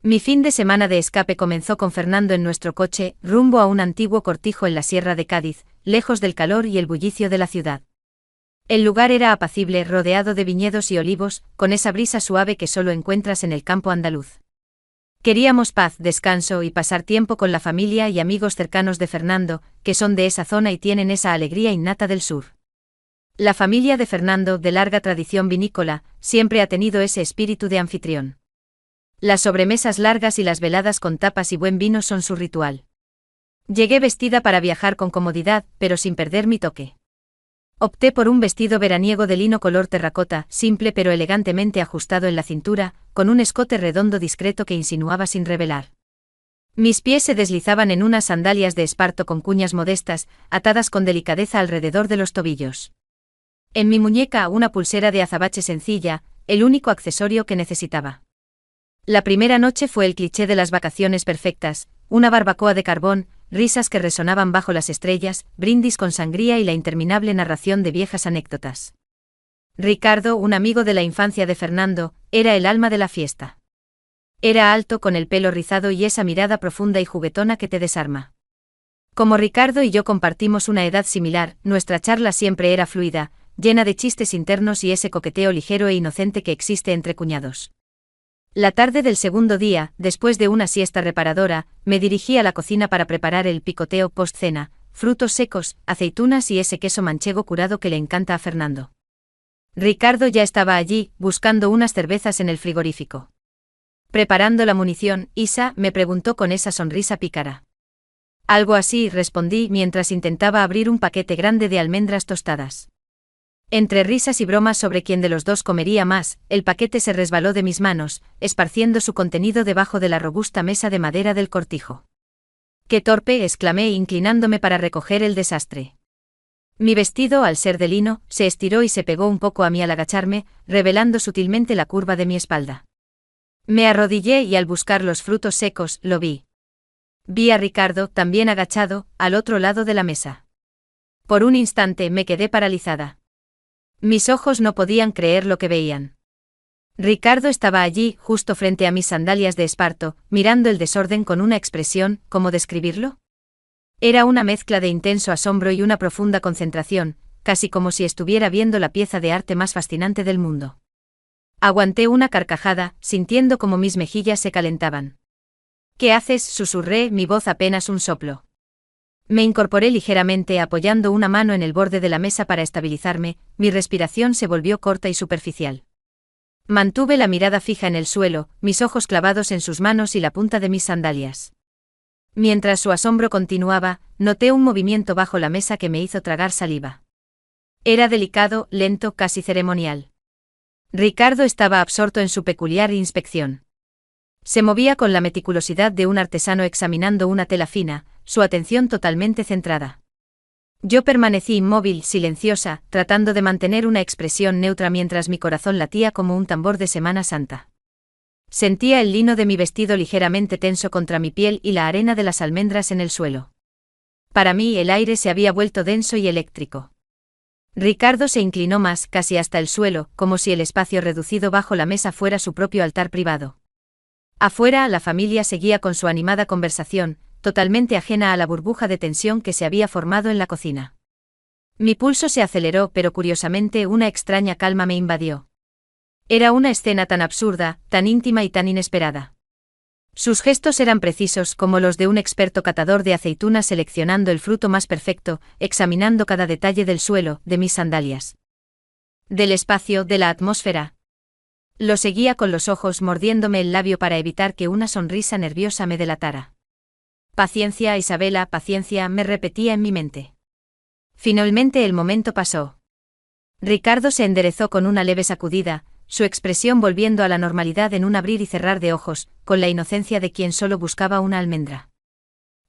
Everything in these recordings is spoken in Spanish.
Mi fin de semana de escape comenzó con Fernando en nuestro coche, rumbo a un antiguo cortijo en la Sierra de Cádiz, lejos del calor y el bullicio de la ciudad. El lugar era apacible, rodeado de viñedos y olivos, con esa brisa suave que solo encuentras en el campo andaluz. Queríamos paz, descanso y pasar tiempo con la familia y amigos cercanos de Fernando, que son de esa zona y tienen esa alegría innata del sur. La familia de Fernando, de larga tradición vinícola, siempre ha tenido ese espíritu de anfitrión. Las sobremesas largas y las veladas con tapas y buen vino son su ritual. Llegué vestida para viajar con comodidad, pero sin perder mi toque. Opté por un vestido veraniego de lino color terracota, simple pero elegantemente ajustado en la cintura, con un escote redondo discreto que insinuaba sin revelar. Mis pies se deslizaban en unas sandalias de esparto con cuñas modestas, atadas con delicadeza alrededor de los tobillos. En mi muñeca una pulsera de azabache sencilla, el único accesorio que necesitaba. La primera noche fue el cliché de las vacaciones perfectas, una barbacoa de carbón, risas que resonaban bajo las estrellas, brindis con sangría y la interminable narración de viejas anécdotas. Ricardo, un amigo de la infancia de Fernando, era el alma de la fiesta. Era alto con el pelo rizado y esa mirada profunda y juguetona que te desarma. Como Ricardo y yo compartimos una edad similar, nuestra charla siempre era fluida, llena de chistes internos y ese coqueteo ligero e inocente que existe entre cuñados. La tarde del segundo día, después de una siesta reparadora, me dirigí a la cocina para preparar el picoteo post-cena, frutos secos, aceitunas y ese queso manchego curado que le encanta a Fernando. Ricardo ya estaba allí, buscando unas cervezas en el frigorífico. Preparando la munición, Isa me preguntó con esa sonrisa pícara. Algo así, respondí mientras intentaba abrir un paquete grande de almendras tostadas. Entre risas y bromas sobre quién de los dos comería más, el paquete se resbaló de mis manos, esparciendo su contenido debajo de la robusta mesa de madera del cortijo. ¡Qué torpe!, exclamé inclinándome para recoger el desastre. Mi vestido, al ser de lino, se estiró y se pegó un poco a mí al agacharme, revelando sutilmente la curva de mi espalda. Me arrodillé y al buscar los frutos secos, lo vi. Vi a Ricardo, también agachado, al otro lado de la mesa. Por un instante me quedé paralizada. Mis ojos no podían creer lo que veían. Ricardo estaba allí, justo frente a mis sandalias de esparto, mirando el desorden con una expresión, ¿cómo describirlo? Era una mezcla de intenso asombro y una profunda concentración, casi como si estuviera viendo la pieza de arte más fascinante del mundo. Aguanté una carcajada, sintiendo como mis mejillas se calentaban. ¿Qué haces?, susurré, mi voz apenas un soplo. Me incorporé ligeramente apoyando una mano en el borde de la mesa para estabilizarme, mi respiración se volvió corta y superficial. Mantuve la mirada fija en el suelo, mis ojos clavados en sus manos y la punta de mis sandalias. Mientras su asombro continuaba, noté un movimiento bajo la mesa que me hizo tragar saliva. Era delicado, lento, casi ceremonial. Ricardo estaba absorto en su peculiar inspección. Se movía con la meticulosidad de un artesano examinando una tela fina, su atención totalmente centrada. Yo permanecí inmóvil, silenciosa, tratando de mantener una expresión neutra mientras mi corazón latía como un tambor de Semana Santa. Sentía el lino de mi vestido ligeramente tenso contra mi piel y la arena de las almendras en el suelo. Para mí el aire se había vuelto denso y eléctrico. Ricardo se inclinó más, casi hasta el suelo, como si el espacio reducido bajo la mesa fuera su propio altar privado. Afuera, la familia seguía con su animada conversación, totalmente ajena a la burbuja de tensión que se había formado en la cocina. Mi pulso se aceleró, pero curiosamente una extraña calma me invadió. Era una escena tan absurda, tan íntima y tan inesperada. Sus gestos eran precisos como los de un experto catador de aceitunas seleccionando el fruto más perfecto, examinando cada detalle del suelo, de mis sandalias. Del espacio, de la atmósfera. Lo seguía con los ojos mordiéndome el labio para evitar que una sonrisa nerviosa me delatara. Paciencia, Isabela, paciencia, me repetía en mi mente. Finalmente el momento pasó. Ricardo se enderezó con una leve sacudida, su expresión volviendo a la normalidad en un abrir y cerrar de ojos, con la inocencia de quien solo buscaba una almendra.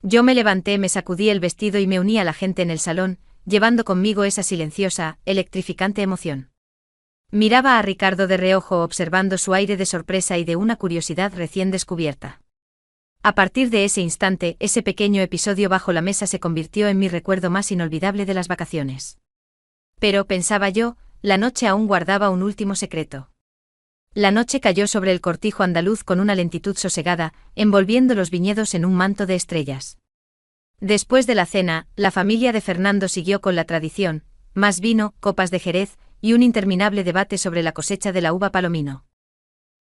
Yo me levanté, me sacudí el vestido y me uní a la gente en el salón, llevando conmigo esa silenciosa, electrificante emoción. Miraba a Ricardo de reojo observando su aire de sorpresa y de una curiosidad recién descubierta. A partir de ese instante, ese pequeño episodio bajo la mesa se convirtió en mi recuerdo más inolvidable de las vacaciones. Pero, pensaba yo, la noche aún guardaba un último secreto. La noche cayó sobre el cortijo andaluz con una lentitud sosegada, envolviendo los viñedos en un manto de estrellas. Después de la cena, la familia de Fernando siguió con la tradición, más vino, copas de Jerez, y un interminable debate sobre la cosecha de la uva palomino.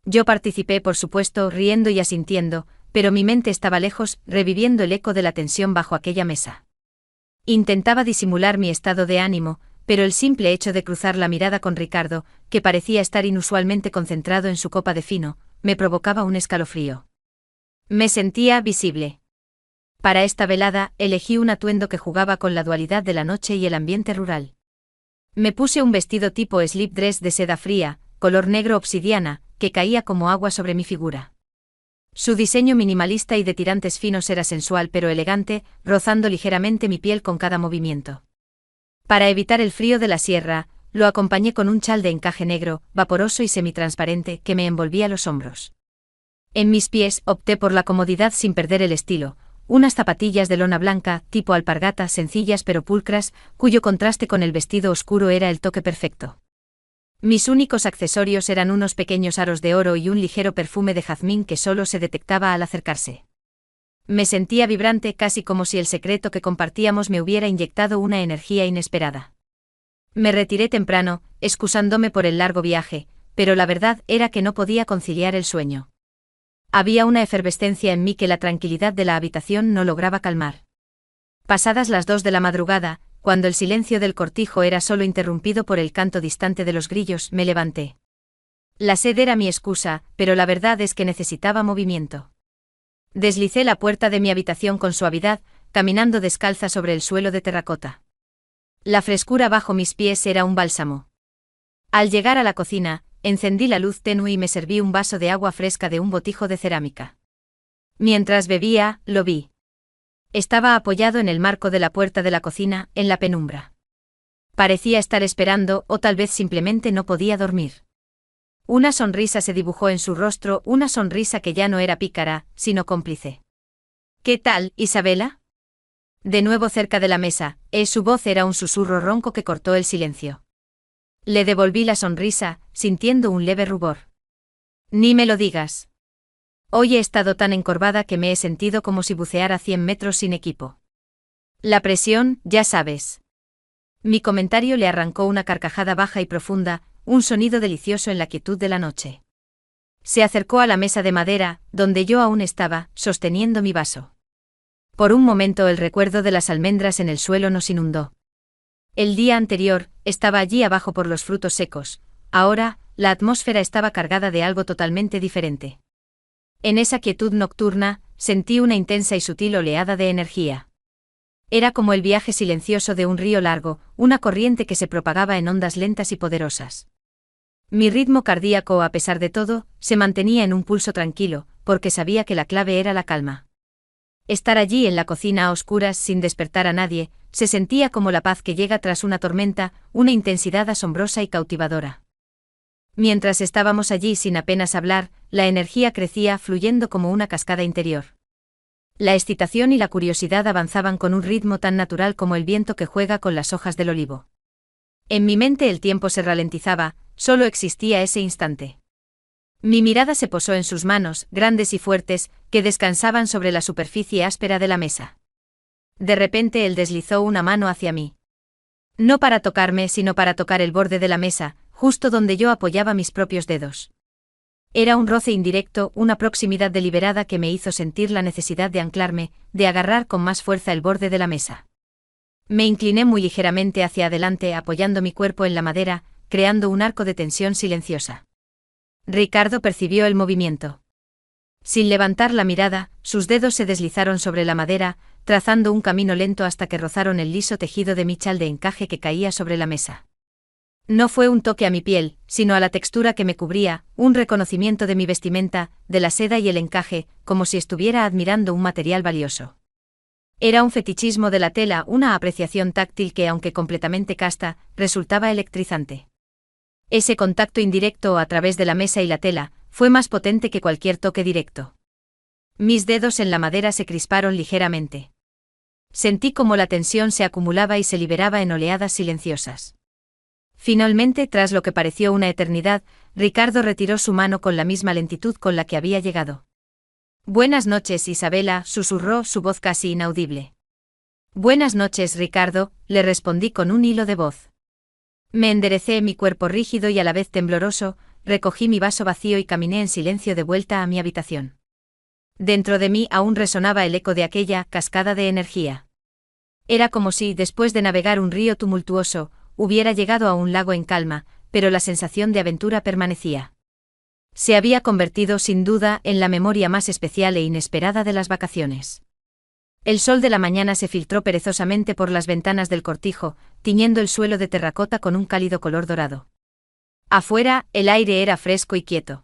Yo participé, por supuesto, riendo y asintiendo, pero mi mente estaba lejos, reviviendo el eco de la tensión bajo aquella mesa. Intentaba disimular mi estado de ánimo, pero el simple hecho de cruzar la mirada con Ricardo, que parecía estar inusualmente concentrado en su copa de fino, me provocaba un escalofrío. Me sentía visible. Para esta velada, elegí un atuendo que jugaba con la dualidad de la noche y el ambiente rural. Me puse un vestido tipo slip dress de seda fría, color negro obsidiana, que caía como agua sobre mi figura. Su diseño minimalista y de tirantes finos era sensual pero elegante, rozando ligeramente mi piel con cada movimiento. Para evitar el frío de la sierra, lo acompañé con un chal de encaje negro, vaporoso y semitransparente, que me envolvía los hombros. En mis pies opté por la comodidad sin perder el estilo, unas zapatillas de lona blanca, tipo alpargata, sencillas pero pulcras, cuyo contraste con el vestido oscuro era el toque perfecto. Mis únicos accesorios eran unos pequeños aros de oro y un ligero perfume de jazmín que solo se detectaba al acercarse. Me sentía vibrante, casi como si el secreto que compartíamos me hubiera inyectado una energía inesperada. Me retiré temprano, excusándome por el largo viaje, pero la verdad era que no podía conciliar el sueño. Había una efervescencia en mí que la tranquilidad de la habitación no lograba calmar. Pasadas las 2 de la madrugada, cuando el silencio del cortijo era solo interrumpido por el canto distante de los grillos, me levanté. La sed era mi excusa, pero la verdad es que necesitaba movimiento. Deslicé la puerta de mi habitación con suavidad, caminando descalza sobre el suelo de terracota. La frescura bajo mis pies era un bálsamo. Al llegar a la cocina, encendí la luz tenue y me serví un vaso de agua fresca de un botijo de cerámica. Mientras bebía, lo vi. Estaba apoyado en el marco de la puerta de la cocina, en la penumbra. Parecía estar esperando, o tal vez simplemente no podía dormir. Una sonrisa se dibujó en su rostro, una sonrisa que ya no era pícara, sino cómplice. ¿Qué tal, Isabela? De nuevo cerca de la mesa, su voz era un susurro ronco que cortó el silencio. Le devolví la sonrisa, sintiendo un leve rubor. Ni me lo digas. Hoy he estado tan encorvada que me he sentido como si buceara 100 metros sin equipo. La presión, ya sabes. Mi comentario le arrancó una carcajada baja y profunda, un sonido delicioso en la quietud de la noche. Se acercó a la mesa de madera, donde yo aún estaba, sosteniendo mi vaso. Por un momento el recuerdo de las almendras en el suelo nos inundó. El día anterior, estaba allí abajo por los frutos secos, ahora, la atmósfera estaba cargada de algo totalmente diferente. En esa quietud nocturna, sentí una intensa y sutil oleada de energía. Era como el viaje silencioso de un río largo, una corriente que se propagaba en ondas lentas y poderosas. Mi ritmo cardíaco, a pesar de todo, se mantenía en un pulso tranquilo, porque sabía que la clave era la calma. Estar allí en la cocina a oscuras sin despertar a nadie, se sentía como la paz que llega tras una tormenta, una intensidad asombrosa y cautivadora. Mientras estábamos allí sin apenas hablar, la energía crecía fluyendo como una cascada interior. La excitación y la curiosidad avanzaban con un ritmo tan natural como el viento que juega con las hojas del olivo. En mi mente el tiempo se ralentizaba, solo existía ese instante. Mi mirada se posó en sus manos, grandes y fuertes, que descansaban sobre la superficie áspera de la mesa. De repente él deslizó una mano hacia mí. No para tocarme, sino para tocar el borde de la mesa, justo donde yo apoyaba mis propios dedos. Era un roce indirecto, una proximidad deliberada que me hizo sentir la necesidad de anclarme, de agarrar con más fuerza el borde de la mesa. Me incliné muy ligeramente hacia adelante, apoyando mi cuerpo en la madera, creando un arco de tensión silenciosa. Ricardo percibió el movimiento. Sin levantar la mirada, sus dedos se deslizaron sobre la madera, trazando un camino lento hasta que rozaron el liso tejido de mi chal de encaje que caía sobre la mesa. No fue un toque a mi piel, sino a la textura que me cubría, un reconocimiento de mi vestimenta, de la seda y el encaje, como si estuviera admirando un material valioso. Era un fetichismo de la tela, una apreciación táctil que, aunque completamente casta, resultaba electrizante. Ese contacto indirecto a través de la mesa y la tela fue más potente que cualquier toque directo. Mis dedos en la madera se crisparon ligeramente. Sentí como la tensión se acumulaba y se liberaba en oleadas silenciosas. Finalmente, tras lo que pareció una eternidad, Ricardo retiró su mano con la misma lentitud con la que había llegado. «Buenas noches, Isabela», susurró su voz casi inaudible. «Buenas noches, Ricardo», le respondí con un hilo de voz. Me enderecé, mi cuerpo rígido y a la vez tembloroso, recogí mi vaso vacío y caminé en silencio de vuelta a mi habitación. Dentro de mí aún resonaba el eco de aquella cascada de energía. Era como si, después de navegar un río tumultuoso, hubiera llegado a un lago en calma, pero la sensación de aventura permanecía. Se había convertido, sin duda, en la memoria más especial e inesperada de las vacaciones. El sol de la mañana se filtró perezosamente por las ventanas del cortijo, tiñendo el suelo de terracota con un cálido color dorado. Afuera, el aire era fresco y quieto.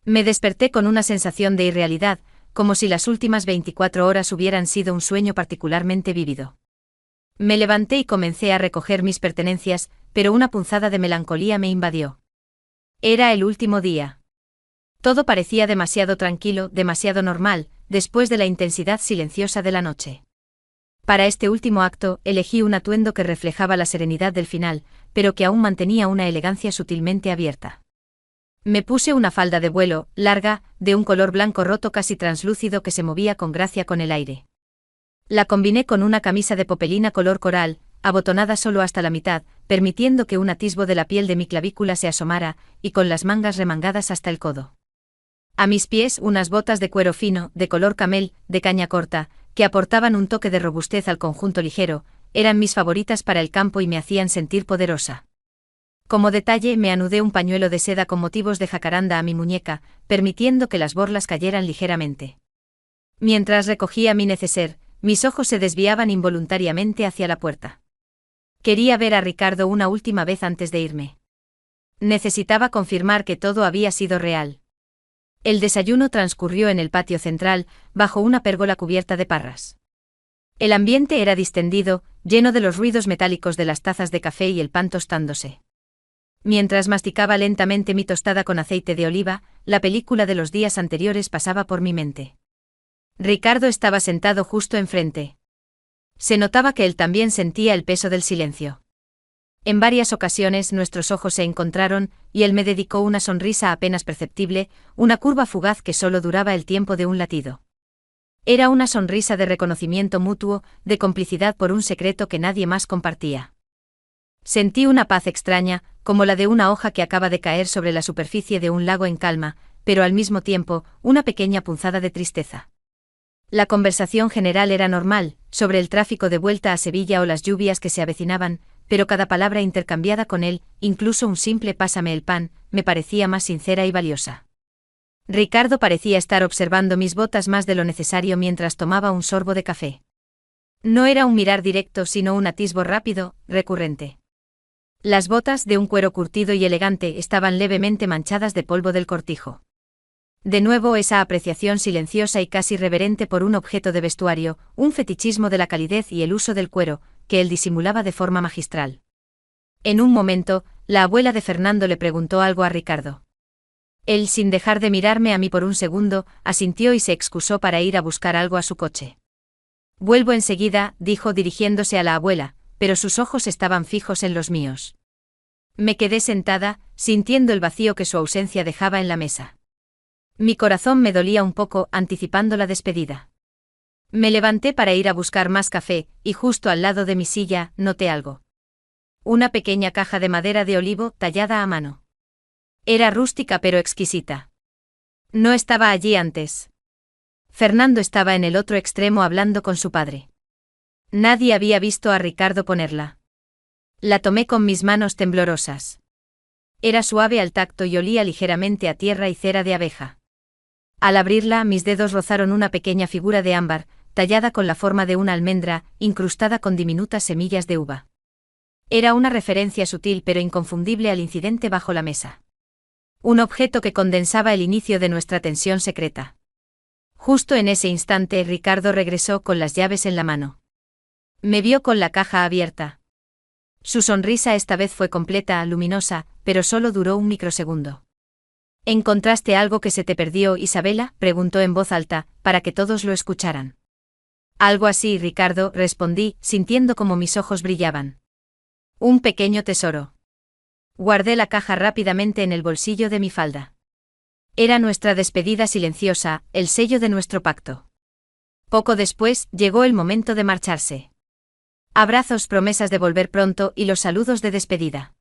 Me desperté con una sensación de irrealidad, como si las últimas 24 horas hubieran sido un sueño particularmente vívido. Me levanté y comencé a recoger mis pertenencias, pero una punzada de melancolía me invadió. Era el último día. Todo parecía demasiado tranquilo, demasiado normal, después de la intensidad silenciosa de la noche. Para este último acto, elegí un atuendo que reflejaba la serenidad del final, pero que aún mantenía una elegancia sutilmente abierta. Me puse una falda de vuelo, larga, de un color blanco roto casi translúcido que se movía con gracia con el aire. La combiné con una camisa de popelina color coral, abotonada solo hasta la mitad, permitiendo que un atisbo de la piel de mi clavícula se asomara, y con las mangas remangadas hasta el codo. A mis pies unas botas de cuero fino, de color camel, de caña corta, que aportaban un toque de robustez al conjunto ligero, eran mis favoritas para el campo y me hacían sentir poderosa. Como detalle, me anudé un pañuelo de seda con motivos de jacaranda a mi muñeca, permitiendo que las borlas cayeran ligeramente. Mientras recogía mi neceser, mis ojos se desviaban involuntariamente hacia la puerta. Quería ver a Ricardo una última vez antes de irme. Necesitaba confirmar que todo había sido real. El desayuno transcurrió en el patio central, bajo una pérgola cubierta de parras. El ambiente era distendido, lleno de los ruidos metálicos de las tazas de café y el pan tostándose. Mientras masticaba lentamente mi tostada con aceite de oliva, la película de los días anteriores pasaba por mi mente. Ricardo estaba sentado justo enfrente. Se notaba que él también sentía el peso del silencio. En varias ocasiones nuestros ojos se encontraron, y él me dedicó una sonrisa apenas perceptible, una curva fugaz que solo duraba el tiempo de un latido. Era una sonrisa de reconocimiento mutuo, de complicidad por un secreto que nadie más compartía. Sentí una paz extraña, como la de una hoja que acaba de caer sobre la superficie de un lago en calma, pero al mismo tiempo, una pequeña punzada de tristeza. La conversación general era normal, sobre el tráfico de vuelta a Sevilla o las lluvias que se avecinaban, pero cada palabra intercambiada con él, incluso un simple «pásame el pan», me parecía más sincera y valiosa. Ricardo parecía estar observando mis botas más de lo necesario mientras tomaba un sorbo de café. No era un mirar directo sino un atisbo rápido, recurrente. Las botas, de un cuero curtido y elegante, estaban levemente manchadas de polvo del cortijo. De nuevo esa apreciación silenciosa y casi reverente por un objeto de vestuario, un fetichismo de la calidez y el uso del cuero, que él disimulaba de forma magistral. En un momento, la abuela de Fernando le preguntó algo a Ricardo. Él, sin dejar de mirarme a mí por un segundo, asintió y se excusó para ir a buscar algo a su coche. «Vuelvo enseguida», dijo dirigiéndose a la abuela, pero sus ojos estaban fijos en los míos. Me quedé sentada, sintiendo el vacío que su ausencia dejaba en la mesa. Mi corazón me dolía un poco, anticipando la despedida. Me levanté para ir a buscar más café, y justo al lado de mi silla, noté algo. Una pequeña caja de madera de olivo, tallada a mano. Era rústica pero exquisita. No estaba allí antes. Fernando estaba en el otro extremo hablando con su padre. Nadie había visto a Ricardo ponerla. La tomé con mis manos temblorosas. Era suave al tacto y olía ligeramente a tierra y cera de abeja. Al abrirla, mis dedos rozaron una pequeña figura de ámbar, tallada con la forma de una almendra, incrustada con diminutas semillas de uva. Era una referencia sutil pero inconfundible al incidente bajo la mesa. Un objeto que condensaba el inicio de nuestra tensión secreta. Justo en ese instante, Ricardo regresó con las llaves en la mano. Me vio con la caja abierta. Su sonrisa esta vez fue completa, luminosa, pero solo duró un microsegundo. ¿Encontraste algo que se te perdió, Isabela?, preguntó en voz alta, para que todos lo escucharan. Algo así, Ricardo, respondí, sintiendo como mis ojos brillaban. Un pequeño tesoro. Guardé la caja rápidamente en el bolsillo de mi falda. Era nuestra despedida silenciosa, el sello de nuestro pacto. Poco después, llegó el momento de marcharse. Abrazos, promesas de volver pronto y los saludos de despedida.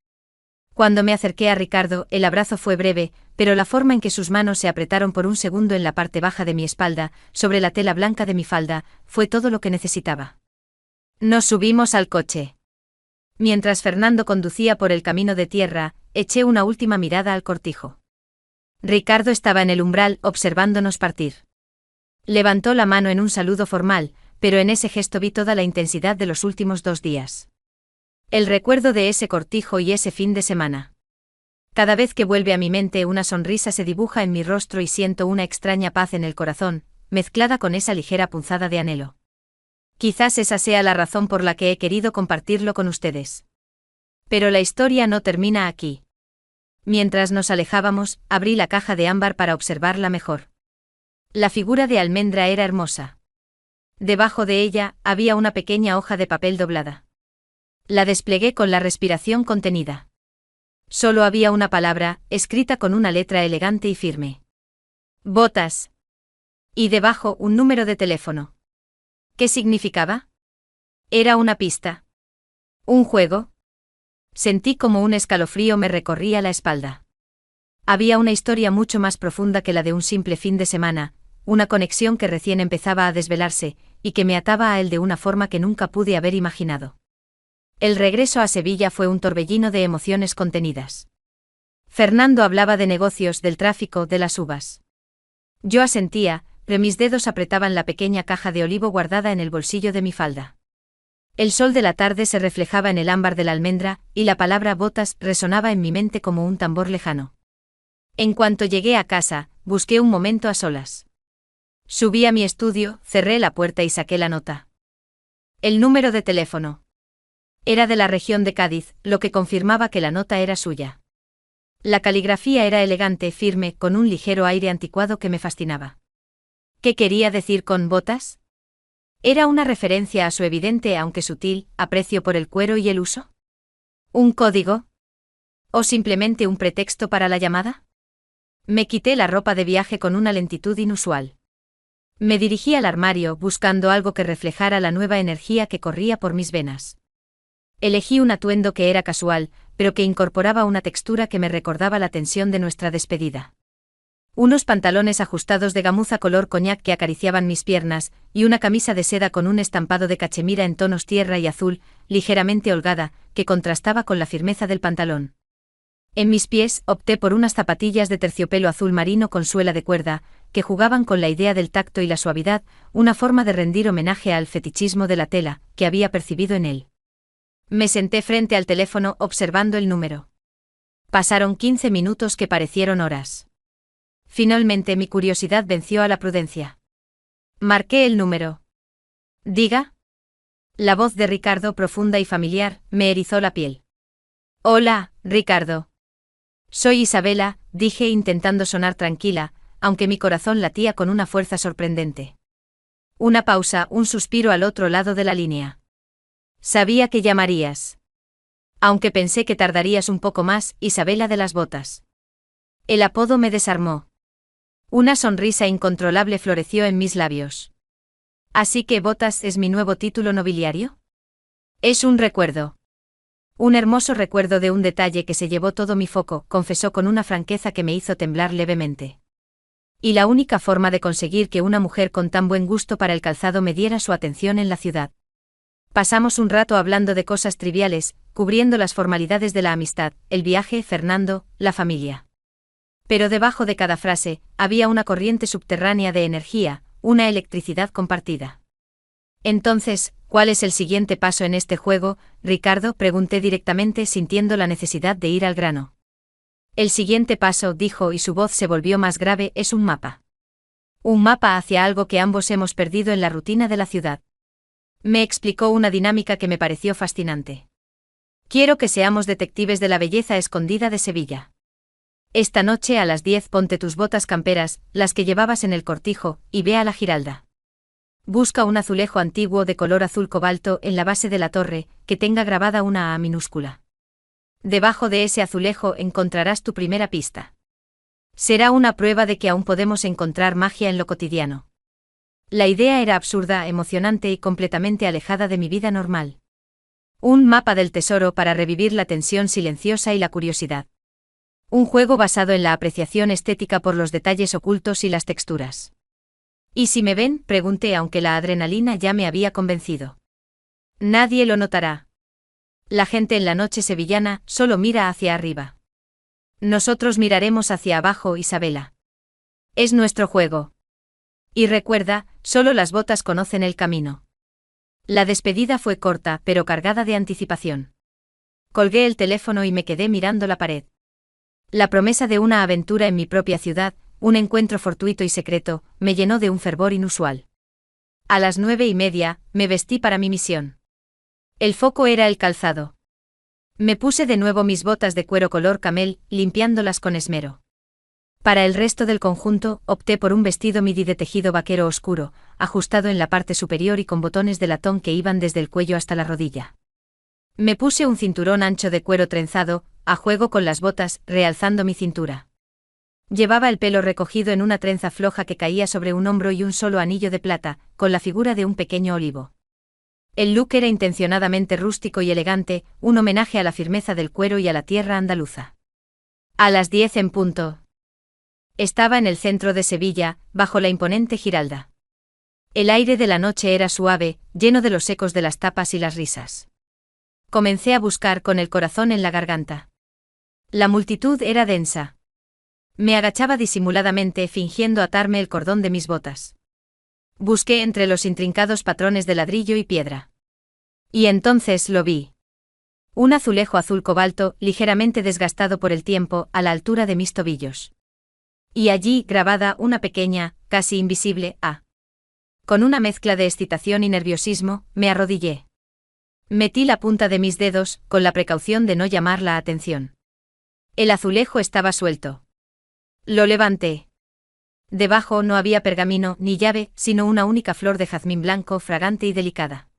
Cuando me acerqué a Ricardo, el abrazo fue breve, pero la forma en que sus manos se apretaron por un segundo en la parte baja de mi espalda, sobre la tela blanca de mi falda, fue todo lo que necesitaba. Nos subimos al coche. Mientras Fernando conducía por el camino de tierra, eché una última mirada al cortijo. Ricardo estaba en el umbral, observándonos partir. Levantó la mano en un saludo formal, pero en ese gesto vi toda la intensidad de los últimos 2 días. El recuerdo de ese cortijo y ese fin de semana. Cada vez que vuelve a mi mente, una sonrisa se dibuja en mi rostro y siento una extraña paz en el corazón, mezclada con esa ligera punzada de anhelo. Quizás esa sea la razón por la que he querido compartirlo con ustedes. Pero la historia no termina aquí. Mientras nos alejábamos, abrí la caja de ámbar para observarla mejor. La figura de almendra era hermosa. Debajo de ella, había una pequeña hoja de papel doblada. La desplegué con la respiración contenida. Solo había una palabra, escrita con una letra elegante y firme. Botas. Y debajo un número de teléfono. ¿Qué significaba? Era una pista. ¿Un juego? Sentí como un escalofrío me recorría la espalda. Había una historia mucho más profunda que la de un simple fin de semana, una conexión que recién empezaba a desvelarse, y que me ataba a él de una forma que nunca pude haber imaginado. El regreso a Sevilla fue un torbellino de emociones contenidas. Fernando hablaba de negocios, del tráfico, de las uvas. Yo asentía, pero mis dedos apretaban la pequeña caja de olivo guardada en el bolsillo de mi falda. El sol de la tarde se reflejaba en el ámbar de la almendra, y la palabra botas resonaba en mi mente como un tambor lejano. En cuanto llegué a casa, busqué un momento a solas. Subí a mi estudio, cerré la puerta y saqué la nota. El número de teléfono. Era de la región de Cádiz, lo que confirmaba que la nota era suya. La caligrafía era elegante, firme, con un ligero aire anticuado que me fascinaba. ¿Qué quería decir con botas? ¿Era una referencia a su evidente, aunque sutil, aprecio por el cuero y el uso? ¿Un código? ¿O simplemente un pretexto para la llamada? Me quité la ropa de viaje con una lentitud inusual. Me dirigí al armario buscando algo que reflejara la nueva energía que corría por mis venas. Elegí un atuendo que era casual, pero que incorporaba una textura que me recordaba la tensión de nuestra despedida. Unos pantalones ajustados de gamuza color coñac que acariciaban mis piernas, y una camisa de seda con un estampado de cachemira en tonos tierra y azul, ligeramente holgada, que contrastaba con la firmeza del pantalón. En mis pies opté por unas zapatillas de terciopelo azul marino con suela de cuerda, que jugaban con la idea del tacto y la suavidad, una forma de rendir homenaje al fetichismo de la tela, que había percibido en él. Me senté frente al teléfono observando el número. Pasaron 15 minutos que parecieron horas. Finalmente mi curiosidad venció a la prudencia. Marqué el número. ¿Diga? La voz de Ricardo, profunda y familiar, me erizó la piel. Hola, Ricardo. Soy Isabela, dije intentando sonar tranquila, aunque mi corazón latía con una fuerza sorprendente. Una pausa, un suspiro al otro lado de la línea. Sabía que llamarías. Aunque pensé que tardarías un poco más, Isabela de las botas. El apodo me desarmó. Una sonrisa incontrolable floreció en mis labios. ¿Así que Botas es mi nuevo título nobiliario? Es un recuerdo. Un hermoso recuerdo de un detalle que se llevó todo mi foco, confesó con una franqueza que me hizo temblar levemente. Y la única forma de conseguir que una mujer con tan buen gusto para el calzado me diera su atención en la ciudad. Pasamos un rato hablando de cosas triviales, cubriendo las formalidades de la amistad, el viaje, Fernando, la familia. Pero debajo de cada frase, había una corriente subterránea de energía, una electricidad compartida. Entonces, ¿cuál es el siguiente paso en este juego, Ricardo?, pregunté directamente sintiendo la necesidad de ir al grano. El siguiente paso, dijo y su voz se volvió más grave, es un mapa. Un mapa hacia algo que ambos hemos perdido en la rutina de la ciudad. Me explicó una dinámica que me pareció fascinante. Quiero que seamos detectives de la belleza escondida de Sevilla. Esta noche a las 10 ponte tus botas camperas, las que llevabas en el cortijo, y ve a la Giralda. Busca un azulejo antiguo de color azul cobalto en la base de la torre, que tenga grabada una A minúscula. Debajo de ese azulejo encontrarás tu primera pista. Será una prueba de que aún podemos encontrar magia en lo cotidiano. La idea era absurda, emocionante y completamente alejada de mi vida normal. Un mapa del tesoro para revivir la tensión silenciosa y la curiosidad. Un juego basado en la apreciación estética por los detalles ocultos y las texturas. ¿Y si me ven?, pregunté, aunque la adrenalina ya me había convencido. Nadie lo notará. La gente en la noche sevillana solo mira hacia arriba. Nosotros miraremos hacia abajo, Isabela. Es nuestro juego. Y recuerda, solo las botas conocen el camino. La despedida fue corta, pero cargada de anticipación. Colgué el teléfono y me quedé mirando la pared. La promesa de una aventura en mi propia ciudad, un encuentro fortuito y secreto, me llenó de un fervor inusual. A las 9:30, me vestí para mi misión. El foco era el calzado. Me puse de nuevo mis botas de cuero color camel, limpiándolas con esmero. Para el resto del conjunto, opté por un vestido midi de tejido vaquero oscuro, ajustado en la parte superior y con botones de latón que iban desde el cuello hasta la rodilla. Me puse un cinturón ancho de cuero trenzado, a juego con las botas, realzando mi cintura. Llevaba el pelo recogido en una trenza floja que caía sobre un hombro y un solo anillo de plata, con la figura de un pequeño olivo. El look era intencionadamente rústico y elegante, un homenaje a la firmeza del cuero y a la tierra andaluza. A las 10 en punto. Estaba en el centro de Sevilla, bajo la imponente Giralda. El aire de la noche era suave, lleno de los ecos de las tapas y las risas. Comencé a buscar con el corazón en la garganta. La multitud era densa. Me agachaba disimuladamente, fingiendo atarme el cordón de mis botas. Busqué entre los intrincados patrones de ladrillo y piedra. Y entonces lo vi. Un azulejo azul cobalto, ligeramente desgastado por el tiempo, a la altura de mis tobillos. Y allí, grabada, una pequeña, casi invisible, A. Con una mezcla de excitación y nerviosismo, me arrodillé. Metí la punta de mis dedos, con la precaución de no llamar la atención. El azulejo estaba suelto. Lo levanté. Debajo no había pergamino ni llave, sino una única flor de jazmín blanco, fragante y delicada.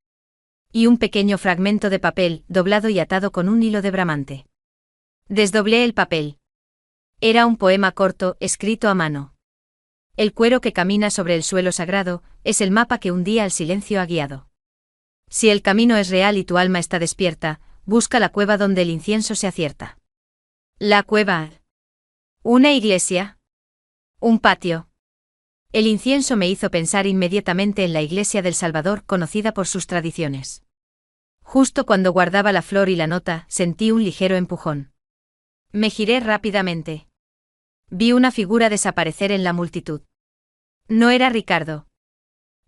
Y un pequeño fragmento de papel, doblado y atado con un hilo de bramante. Desdoblé el papel. Era un poema corto, escrito a mano. El cuero que camina sobre el suelo sagrado, es el mapa que un día el silencio ha guiado. Si el camino es real y tu alma está despierta, busca la cueva donde el incienso se acierta. La cueva. ¿Una iglesia? ¿Un patio? El incienso me hizo pensar inmediatamente en la Iglesia del Salvador, conocida por sus tradiciones. Justo cuando guardaba la flor y la nota, sentí un ligero empujón. Me giré rápidamente. Vi una figura desaparecer en la multitud. No era Ricardo.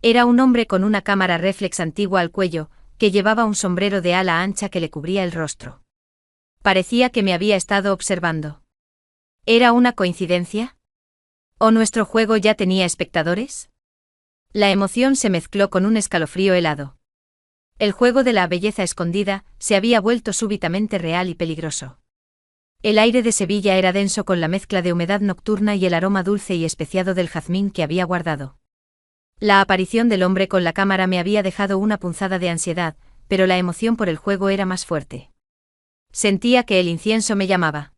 Era un hombre con una cámara réflex antigua al cuello, que llevaba un sombrero de ala ancha que le cubría el rostro. Parecía que me había estado observando. ¿Era una coincidencia? ¿O nuestro juego ya tenía espectadores? La emoción se mezcló con un escalofrío helado. El juego de la belleza escondida se había vuelto súbitamente real y peligroso. El aire de Sevilla era denso con la mezcla de humedad nocturna y el aroma dulce y especiado del jazmín que había guardado. La aparición del hombre con la cámara me había dejado una punzada de ansiedad, pero la emoción por el juego era más fuerte. Sentía que el incienso me llamaba.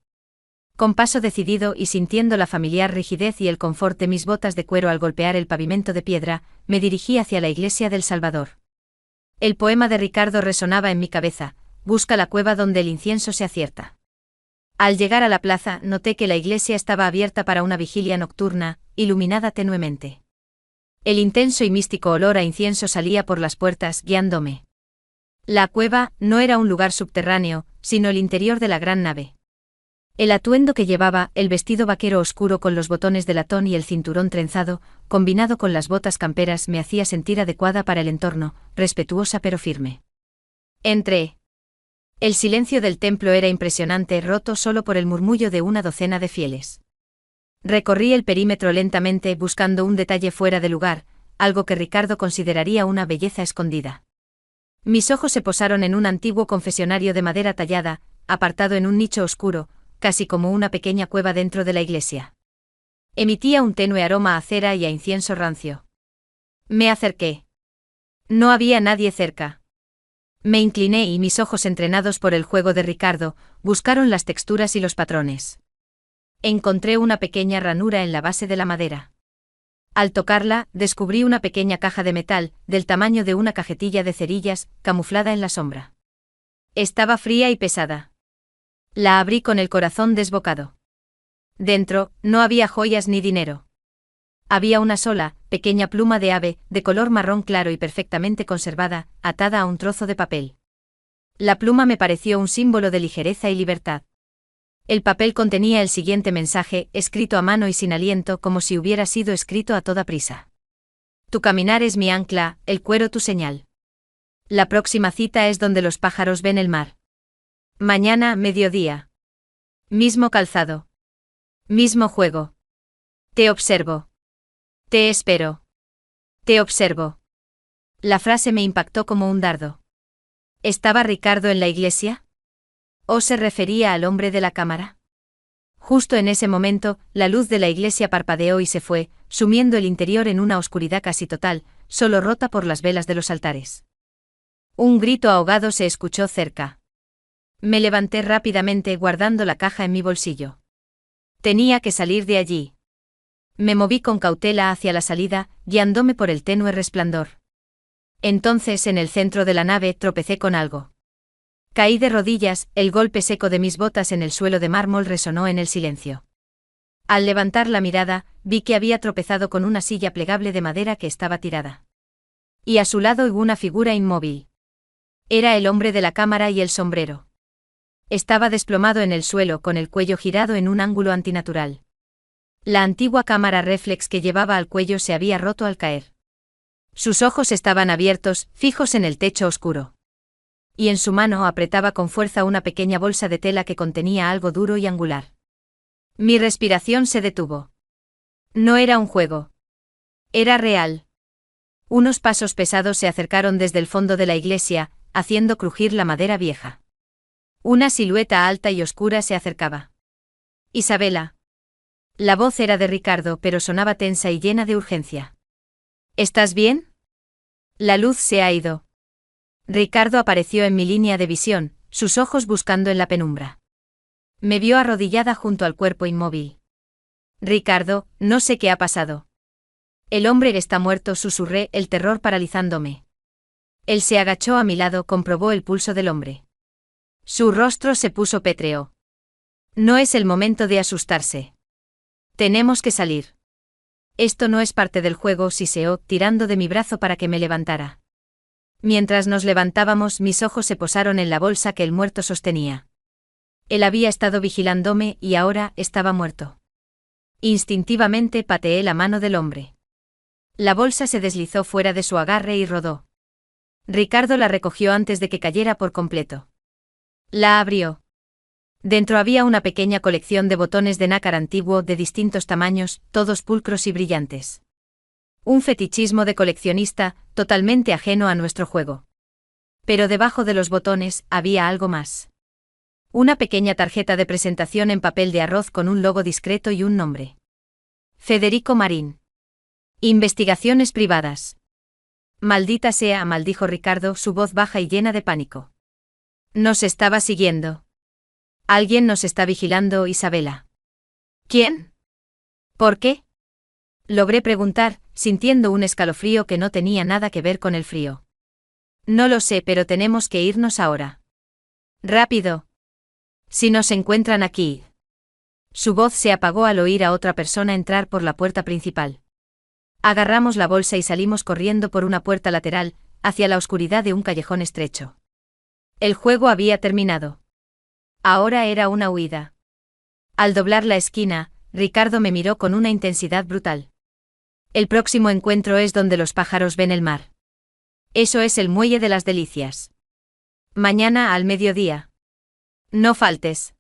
Con paso decidido y sintiendo la familiar rigidez y el confort de mis botas de cuero al golpear el pavimento de piedra, me dirigí hacia la Iglesia del Salvador. El poema de Ricardo resonaba en mi cabeza: busca la cueva donde el incienso se acierta. Al llegar a la plaza, noté que la iglesia estaba abierta para una vigilia nocturna, iluminada tenuemente. El intenso y místico olor a incienso salía por las puertas, guiándome. La cueva no era un lugar subterráneo, sino el interior de la gran nave. El atuendo que llevaba, el vestido vaquero oscuro con los botones de latón y el cinturón trenzado, combinado con las botas camperas, me hacía sentir adecuada para el entorno, respetuosa pero firme. Entré. El silencio del templo era impresionante, roto solo por el murmullo de una docena de fieles. Recorrí el perímetro lentamente, buscando un detalle fuera de lugar, algo que Ricardo consideraría una belleza escondida. Mis ojos se posaron en un antiguo confesionario de madera tallada, apartado en un nicho oscuro, casi como una pequeña cueva dentro de la iglesia. Emitía un tenue aroma a cera y a incienso rancio. Me acerqué. No había nadie cerca. Me incliné y mis ojos entrenados por el juego de Ricardo, buscaron las texturas y los patrones. Encontré una pequeña ranura en la base de la madera. Al tocarla, descubrí una pequeña caja de metal, del tamaño de una cajetilla de cerillas, camuflada en la sombra. Estaba fría y pesada. La abrí con el corazón desbocado. Dentro, no había joyas ni dinero. Había una sola, pequeña pluma de ave, de color marrón claro y perfectamente conservada, atada a un trozo de papel. La pluma me pareció un símbolo de ligereza y libertad. El papel contenía el siguiente mensaje, escrito a mano y sin aliento como si hubiera sido escrito a toda prisa. Tu caminar es mi ancla, el cuero tu señal. La próxima cita es donde los pájaros ven el mar. Mañana, mediodía. Mismo calzado. Mismo juego. Te observo. Te espero. Te observo. La frase me impactó como un dardo. ¿Estaba Ricardo en la iglesia? ¿O se refería al hombre de la cámara? Justo en ese momento, la luz de la iglesia parpadeó y se fue, sumiendo el interior en una oscuridad casi total, solo rota por las velas de los altares. Un grito ahogado se escuchó cerca. Me levanté rápidamente guardando la caja en mi bolsillo. Tenía que salir de allí. Me moví con cautela hacia la salida, guiándome por el tenue resplandor. Entonces, en el centro de la nave, tropecé con algo. Caí de rodillas, el golpe seco de mis botas en el suelo de mármol resonó en el silencio. Al levantar la mirada, vi que había tropezado con una silla plegable de madera que estaba tirada. Y a su lado una figura inmóvil. Era el hombre de la cámara y el sombrero. Estaba desplomado en el suelo con el cuello girado en un ángulo antinatural. La antigua cámara réflex que llevaba al cuello se había roto al caer. Sus ojos estaban abiertos, fijos en el techo oscuro. Y en su mano apretaba con fuerza una pequeña bolsa de tela que contenía algo duro y angular. Mi respiración se detuvo. No era un juego. Era real. Unos pasos pesados se acercaron desde el fondo de la iglesia, haciendo crujir la madera vieja. Una silueta alta y oscura se acercaba. Isabela. La voz era de Ricardo, pero sonaba tensa y llena de urgencia. ¿Estás bien? La luz se ha ido. Ricardo apareció en mi línea de visión, sus ojos buscando en la penumbra. Me vio arrodillada junto al cuerpo inmóvil. Ricardo, no sé qué ha pasado. El hombre está muerto, susurré, el terror paralizándome. Él se agachó a mi lado, comprobó el pulso del hombre. Su rostro se puso pétreo. No es el momento de asustarse. Tenemos que salir. Esto no es parte del juego, siseó, tirando de mi brazo para que me levantara. Mientras nos levantábamos, mis ojos se posaron en la bolsa que el muerto sostenía. Él había estado vigilándome y ahora estaba muerto. Instintivamente pateé la mano del hombre. La bolsa se deslizó fuera de su agarre y rodó. Ricardo la recogió antes de que cayera por completo. La abrió. Dentro había una pequeña colección de botones de nácar antiguo de distintos tamaños, todos pulcros y brillantes. Un fetichismo de coleccionista, totalmente ajeno a nuestro juego. Pero debajo de los botones había algo más. Una pequeña tarjeta de presentación en papel de arroz con un logo discreto y un nombre. Federico Marín. Investigaciones privadas. Maldita sea, maldijo Ricardo, su voz baja y llena de pánico. Nos estaba siguiendo. Alguien nos está vigilando, Isabela. ¿Quién? ¿Por qué? Logré preguntar, sintiendo un escalofrío que no tenía nada que ver con el frío. No lo sé, pero tenemos que irnos ahora. Rápido. Si nos encuentran aquí. Su voz se apagó al oír a otra persona entrar por la puerta principal. Agarramos la bolsa y salimos corriendo por una puerta lateral, hacia la oscuridad de un callejón estrecho. El juego había terminado. Ahora era una huida. Al doblar la esquina, Ricardo me miró con una intensidad brutal. El próximo encuentro es donde los pájaros ven el mar. Eso es el Muelle de las Delicias. Mañana al mediodía. No faltes.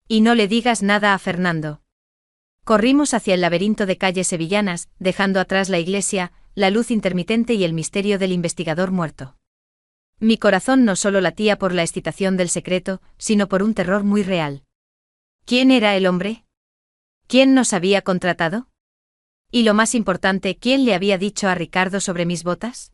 Y no le digas nada a Fernando. Corrimos hacia el laberinto de calles sevillanas, dejando atrás la iglesia, la luz intermitente y el misterio del investigador muerto. Mi corazón no solo latía por la excitación del secreto, sino por un terror muy real. ¿Quién era el hombre? ¿Quién nos había contratado? Y lo más importante, ¿quién le había dicho a Ricardo sobre mis botas?